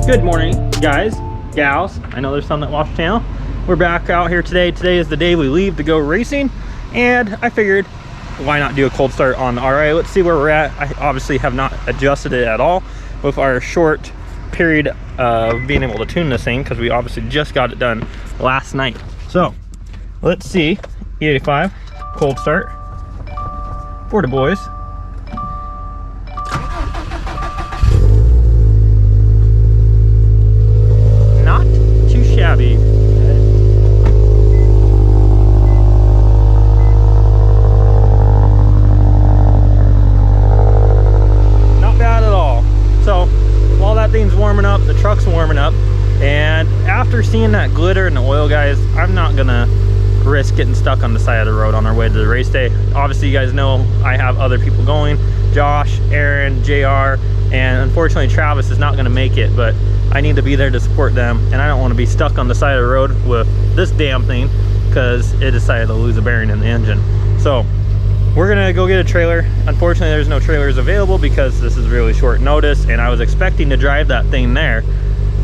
Good morning, guys, gals. I know there's some that watch the channel. We're back out here today. Today is the day we leave to go racing, and I figured why not do a cold start on the RA. Let's see where we're at. I obviously have not adjusted it at all with our short period of being able to tune this thing, because we obviously just got it done last night. So let's see. E85 cold start for the boys. Shabby. Not bad at all. So while that thing's warming up, the truck's warming up, and after seeing that glitter in the oil, guys, I'm not gonna risk getting stuck on the side of the road on our way to the race day. Obviously, you guys know I have other people going, Josh, Aaron, JR, and unfortunately Travis is not gonna make it, but I need to be there to support them, and I don't want to be stuck on the side of the road with this damn thing because it decided to lose a bearing in the engine. So we're gonna go get a trailer. Unfortunately, there's no trailers available because this is really short notice, and I was expecting to drive that thing there,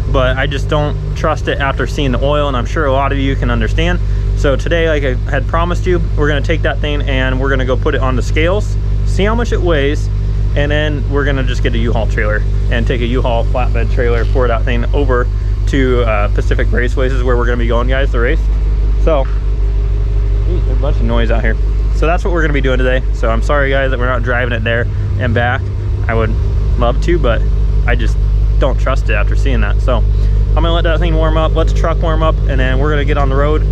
but I just don't trust it after seeing the oil, and I'm sure a lot of you can understand. So today, like I had promised you, we're gonna take that thing and we're gonna go put it on the scales, see how much it weighs, and then we're gonna just get a U-Haul trailer and take a U-Haul flatbed trailer for that thing over to Pacific Raceways is where we're gonna be going, guys, to race. So, geez, there's a bunch of noise out here. So that's what we're gonna be doing today. So I'm sorry, guys, that we're not driving it there and back. I would love to, but I just don't trust it after seeing that. So I'm gonna let that thing warm up, let the truck warm up, and then we're gonna get on the road.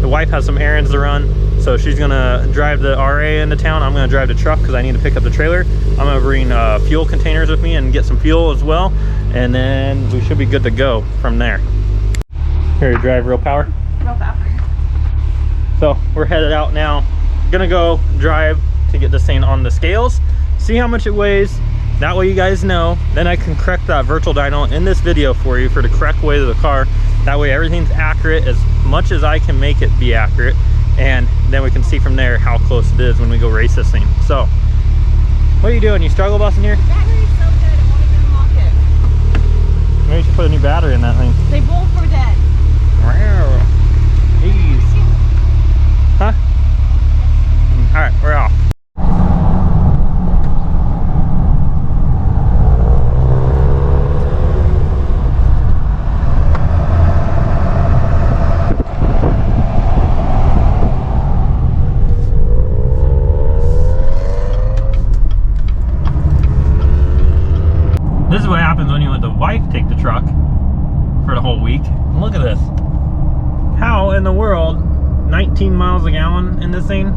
The wife has some errands to run, so she's gonna drive the RA into town. I'm gonna drive the truck because I need to pick up the trailer. I'm gonna bring fuel containers with me and get some fuel as well, and then we should be good to go from there. Here, you drive real power? Real power. So we're headed out now. Gonna go drive to get this thing on the scales, see how much it weighs. That way you guys know. Then I can correct that virtual dyno in this video for you for the correct weight of the car. That way everything's accurate as much as I can make it be accurate, and then we can see from there how close it is when we go race this thing. So what are you doing? You struggle busting here? Battery's so good, it won't even lock it. Maybe you should put a new battery in that thing. They both were dead. Wow. Jeez. Huh? All right, we're off. This is what happens when you let the wife take the truck for the whole week. Look at this. How in the world 19 miles a gallon in this thing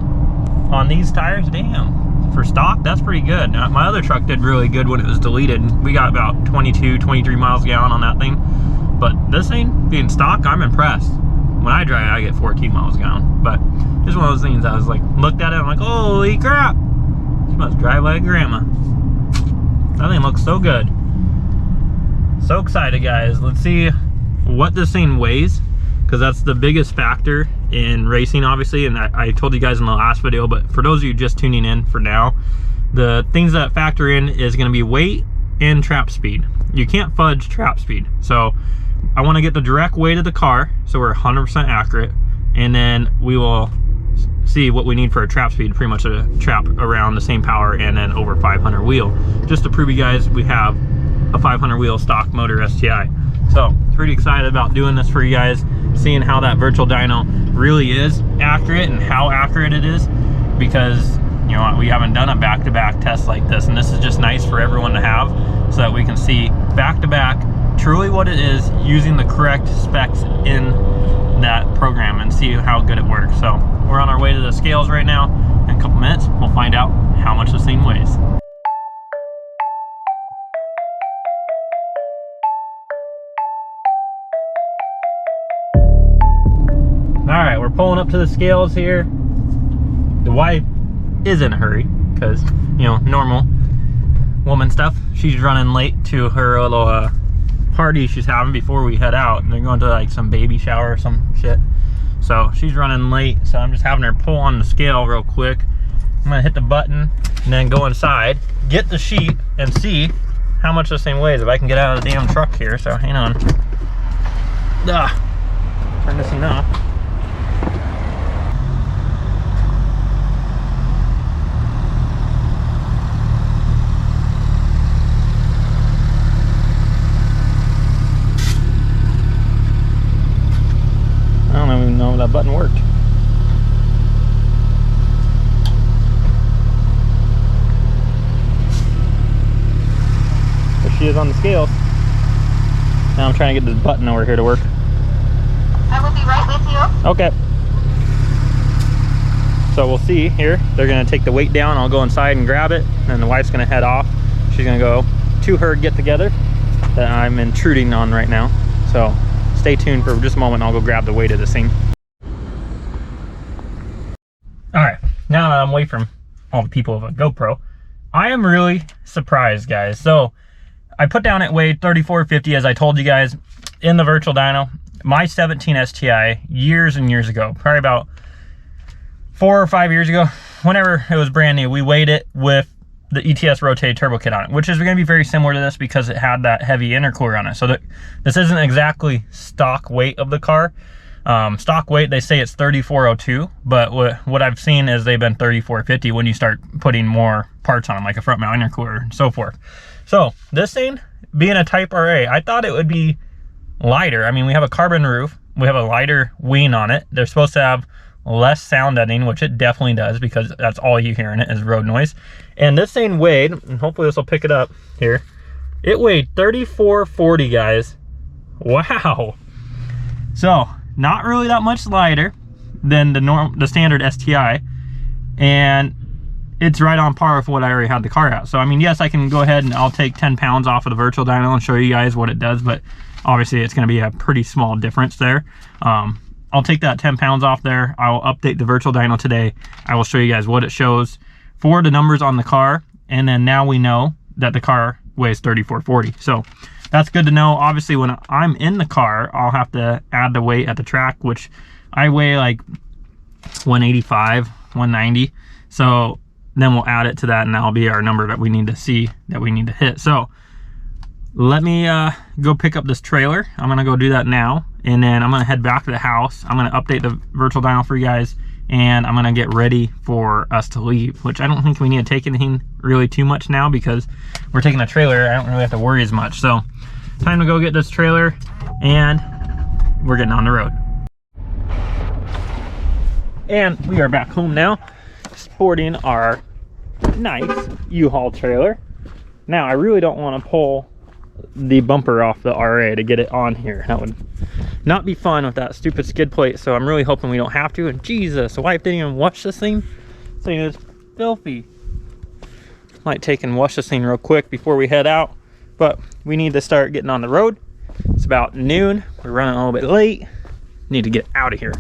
on these tires? Damn. For stock, that's pretty good. Now, my other truck did really good when it was deleted. We got about 22, 23 miles a gallon on that thing. But this thing, being stock, I'm impressed. When I drive it, I get 14 miles a gallon. But just one of those things I was like, looked at it, I'm like, holy crap. She must drive like grandma. That thing looks so good. So excited, guys. Let's see what this thing weighs, because that's the biggest factor in racing, obviously. And I told you guys in the last video, but for those of you just tuning in for now, the things that factor in is going to be weight and trap speed. You can't fudge trap speed. So I want to get the direct weight of the car so we're 100% accurate, and then we will see what we need for a trap speed, pretty much a trap around the same power and then over 500 wheel, just to prove you guys we have a 500 wheel stock motor STI. So pretty excited about doing this for you guys, seeing how that virtual dyno really is accurate and how accurate it is, because you know we haven't done a back-to-back test like this, and this is just nice for everyone to have so that we can see back-to-back truly what it is using the correct specs in that program and see how good it works. So we're on our way to the scales right now. In a couple minutes, we'll find out how much this thing weighs. All right, we're pulling up to the scales here. The wife is in a hurry because, you know, normal woman stuff. She's running late to her little party she's having before we head out, and they're going to like some baby shower or some shit. So she's running late, so I'm just having her pull on the scale real quick. I'm gonna hit the button and then go inside, get the sheet, and see how much this thing weighs if I can get out of the damn truck here. So hang on. Turn this thing off. I don't even know if that button worked. There she is on the scales. Now I'm trying to get this button over here to work. I will be right with you. Okay. So we'll see here. They're gonna take the weight down. I'll go inside and grab it. And then the wife's gonna head off. She's gonna go to her get together that I'm intruding on right now. So stay tuned for just a moment. I'll go grab the weight of this thing. All right, now that I'm away from all the people of a GoPro, I am really surprised, guys. So I put down it weighed 3450, as I told you guys, in the virtual dyno. My 17 STI years and years ago, probably about 4 or 5 years ago, whenever it was brand new, we weighed it with the ETS rotated turbo kit on it, which is going to be very similar to this because it had that heavy intercooler on it. So this isn't exactly stock weight of the car. Stock weight, they say it's 3402, but what I've seen is they've been 3450 when you start putting more parts on them, like a front mount intercooler and so forth. So this thing, being a Type RA, I thought it would be lighter. I mean, we have a carbon roof, we have a lighter wing on it. They're supposed to have less sound deadening, which it definitely does because that's all you hear in it is road noise. And this thing weighed, and hopefully this will pick it up here, it weighed 3440, guys. Wow. So not really that much lighter than the standard STI, and it's right on par with what I already had the car at. So I mean, yes, I can go ahead and I'll take 10 pounds off of the virtual dyno and show you guys what it does, but obviously it's going to be a pretty small difference there. I'll take that 10 pounds off there. I will update the virtual dyno today. I will show you guys what it shows for the numbers on the car, and then now we know that the car weighs 3440. So that's good to know. Obviously, when I'm in the car, I'll have to add the weight at the track, which I weigh like 185, 190. So then we'll add it to that, and that'll be our number that we need to see, that we need to hit. So let me go pick up this trailer. I'm gonna go do that now, and then I'm gonna head back to the house. I'm gonna update the virtual dyno for you guys, and I'm gonna get ready for us to leave, which I don't think we need to take anything really too much now because we're taking a trailer. I don't really have to worry as much. So time to go get this trailer, and we're getting on the road. And we are back home now, sporting our nice U-Haul trailer. Now I really don't want to pull the bumper off the RA to get it on here. That would not be fun with that stupid skid plate, so I'm really hoping we don't have to. And Jesus, the wife didn't even wash this thing. This thing is filthy. Might take and wash this thing real quick before we head out, but we need to start getting on the road. It's about noon. We're running a little bit late. Need to get out of here.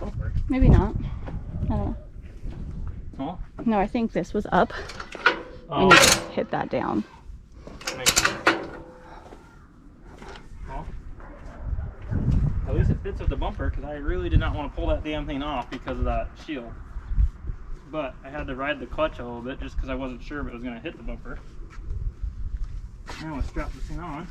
bumper. Maybe not. I don't know. Oh. No, I think this was up. Oh. And you just hit that down. Well, at least it fits with the bumper, because I really did not want to pull that damn thing off because of that shield. But I had to ride the clutch a little bit just because I wasn't sure if it was going to hit the bumper. Now let's strap this thing on.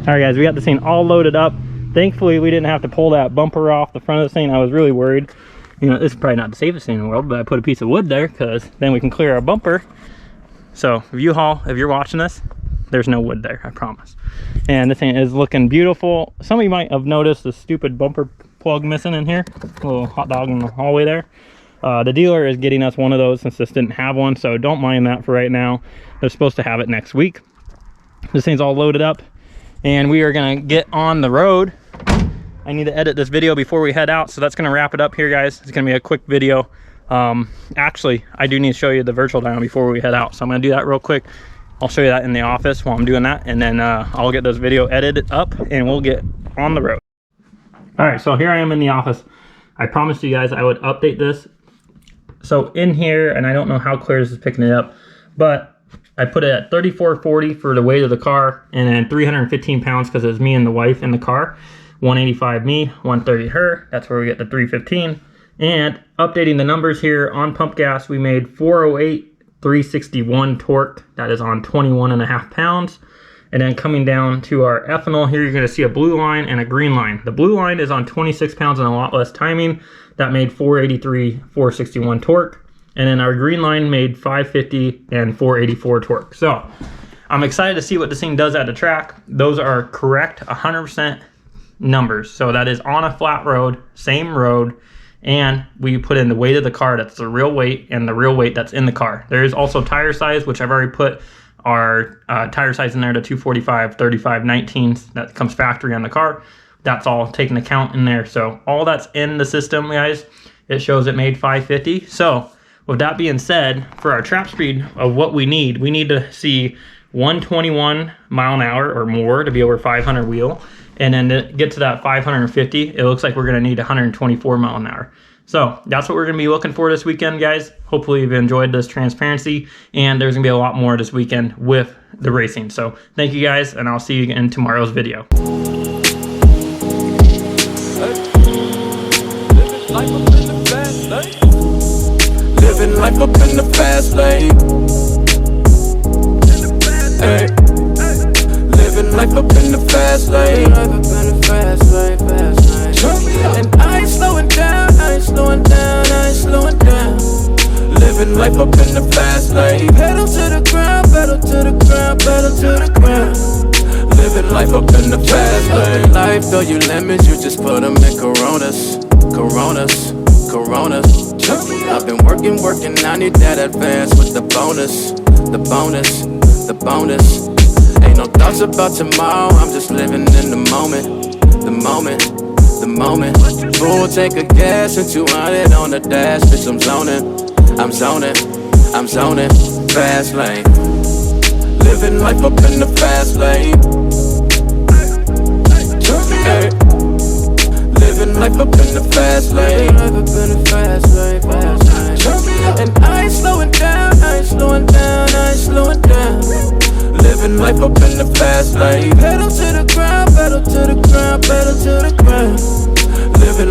Alright guys, we got this thing all loaded up. Thankfully we didn't have to pull that bumper off the front of this thing. I was really worried. You know, this is probably not the safest thing in the world, but I put a piece of wood there because then we can clear our bumper. So if you haul, if you're watching this, there's no wood there, I promise. And this thing is looking beautiful. Some of you might have noticed the stupid bumper plug missing in here. A little hot dog in the hallway there. The dealer is getting us one of those since this didn't have one, so don't mind that for right now. They're supposed to have it next week. This thing's all loaded up and we are gonna get on the road. I need to edit this video before we head out, so that's gonna wrap it up here, guys. It's gonna be a quick video. Actually, I do need to show you the virtual dyno before we head out, so I'm gonna do that real quick. I'll show you that in the office while I'm doing that, and then I'll get this video edited up and we'll get on the road. All right, so here I am in the office. I promised you guys I would update this. So in here, and I don't know how clear this is picking it up, but I put it at 3440 for the weight of the car, and then 315 pounds because it's me and the wife in the car. 185 me, 130 her. That's where we get the 315. And updating the numbers here on pump gas, we made 408, 361 torque. That is on 21.5 pounds. And then coming down to our ethanol here, you're going to see a blue line and a green line. The blue line is on 26 pounds and a lot less timing. That made 483, 461 torque. And then our green line made 550 and 484 torque. So I'm excited to see what this thing does at the track. Those are correct 100% numbers. So that is on a flat road, same road. And we put in the weight of the car, that's the real weight, and the real weight that's in the car. There is also tire size, which I've already put our tire size in there to 245, 35, 19s. That comes factory on the car. That's all taken account in there. So all that's in the system, guys. It shows it made 550. So with that being said, for our trap speed of what we need to see 121 mile an hour or more to be over 500 wheel. And then to get to that 550, it looks like we're gonna need 124 mile an hour. So that's what we're gonna be looking for this weekend, guys. Hopefully you've enjoyed this transparency, and there's gonna be a lot more this weekend with the racing. So thank you guys, and I'll see you in tomorrow's video. Living life up in the fast lane. Hey. Living life up in the fast lane. And I ain't slowing down, I ain't slowing down, I ain't slowing down. Living life up in the fast lane. Pedal to the ground, pedal to the ground, pedal to the ground. Living life up in the fast lane. Life, though you lemons, you just put them in Coronas, Coronas, Coronas. I've been working, I need that advance with the bonus, the bonus, the bonus. Ain't no thoughts about tomorrow, I'm just living in the moment, the moment, the moment. Full tank of gas and 200 on the dash, bitch, I'm zoning, I'm zoning, I'm zoning. Fast lane, living life up in the fast lane. Hey. Living life up in the fast lane. And I ain't slowing down, I ain't slowing down, I ain't slowing down. Living life up in the fast lane. Pedal to the ground, pedal to the ground, pedal to the ground. Living